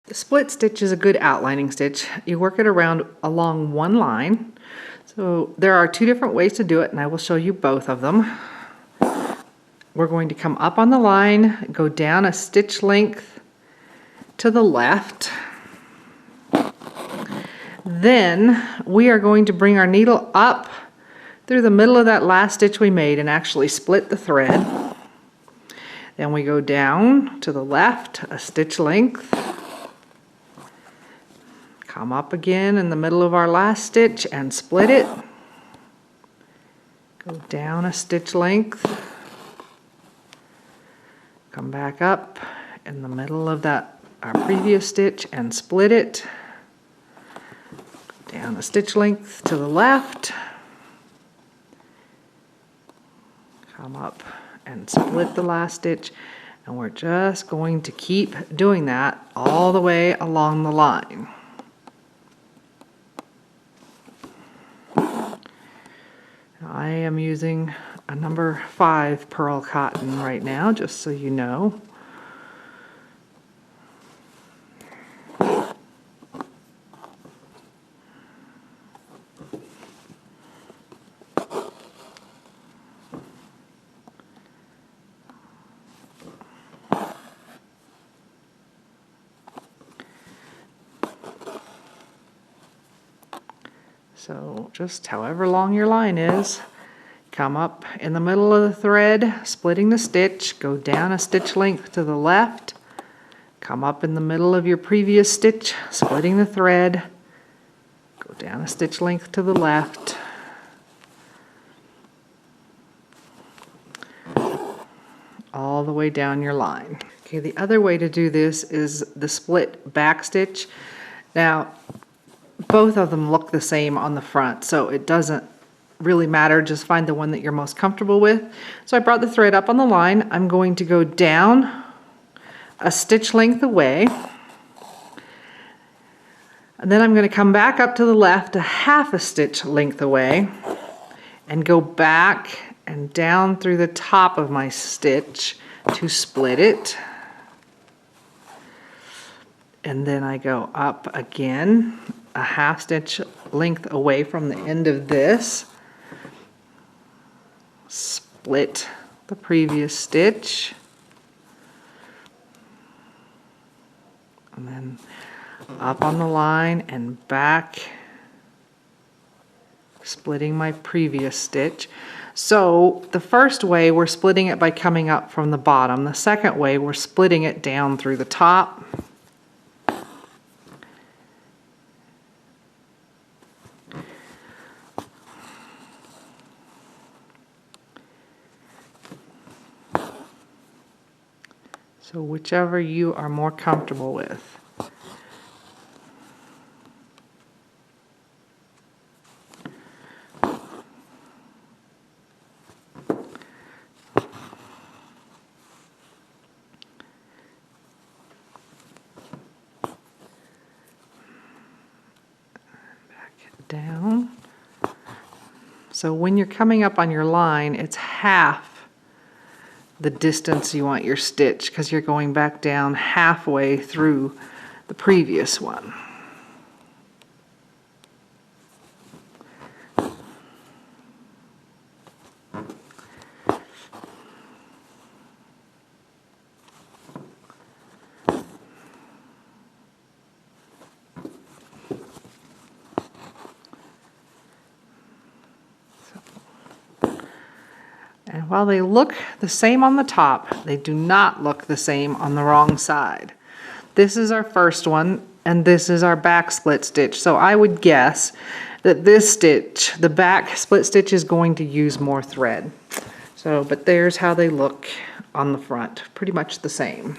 The split stitch is a good outlining stitch. You work it around along one line. So there are two different ways to do it, and I will show you both of them. We're going to come up on the line, go down a stitch length to the left. Then we are going to bring our needle up through the middle of that last stitch we made and actually split the thread. Then we go down to the left a stitch length. Come up again in the middle of our last stitch and split it. Go down a stitch length. Come back up in the middle of that our previous stitch and split it. Down a stitch length to the left. Come up and split the last stitch, and we're just going to keep doing that all the way along the line. I am using a number 5 pearl cotton right now, just so you know. So just however long your line is, come up in the middle of the thread, splitting the stitch, go down a stitch length to the left, come up in the middle of your previous stitch, splitting the thread, go down a stitch length to the left, all the way down your line. Okay, the other way to do this is the split back stitch. Now, both of them look the same on the front, so it doesn't really matter. Just find the one that you're most comfortable with. So I brought the thread up on the line. I'm going to go down a stitch length away, and then I'm going to come back up to the left a half a stitch length away and go back and down through the top of my stitch to split it. And then I go up again a half stitch length away from the end of this, split the previous stitch, and then up on the line and back, splitting my previous stitch. So the first way we're splitting it by coming up from the bottom. The second way we're splitting it down through the top. So whichever you are more comfortable with. Back down. So when you're coming up on your line, it's half the distance you want your stitch, because you're going back down halfway through the previous one. And while they look the same on the top, they do not look the same on the wrong side. This is our first one, and this is our back split stitch. So I would guess that this stitch, the back split stitch, is going to use more thread. So, but there's how they look on the front, pretty much the same.